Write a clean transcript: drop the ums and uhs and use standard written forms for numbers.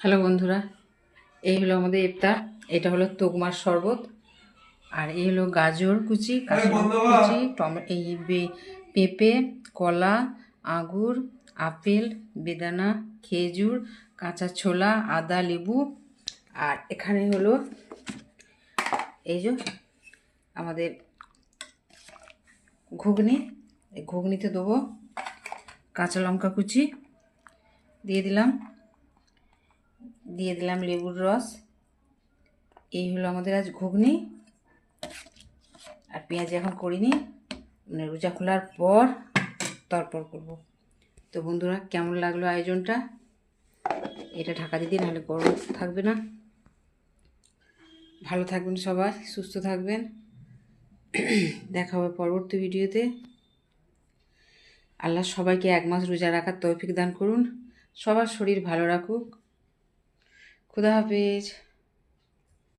Hello বন্ধুরা, এই হলো আমাদের ইফতার। এটা হলো তোকমার শরবত, আর এই হলো গাজর কুচি, কাঁচালঙ্কা কুচি, পেঁপে, কলা, আঙুর, আপেল, বেদানা, খেজুর, কাঁচা ছোলা, আদা, লেবু। আর এখানে হলো এই যে আমাদের ঘুগনি। এই ঘুগনিতে দেবো কাঁচা লঙ্কা কুচি, দিয়ে দিলাম লেবুর রস। এই হলো আমাদের আজ ঘুগনি। আর পেঁয়াজ এখন করিনি, মানে রোজা খোলার পর তারপর করব। তো বন্ধুরা, কেমন লাগলো আয়োজনটা? এটা ঢাকা দিদি, নাহলে গরম থাকবে না। ভালো থাকবেন সবাই, সুস্থ থাকবেন। দেখা হবে পরবর্তী ভিডিওতে। আল্লাহ সবাইকে 1 মাস রোজা রাখার তৌফিক দান করুন, সবার শরীর ভালো রাখুক। খুদা হাফেজ।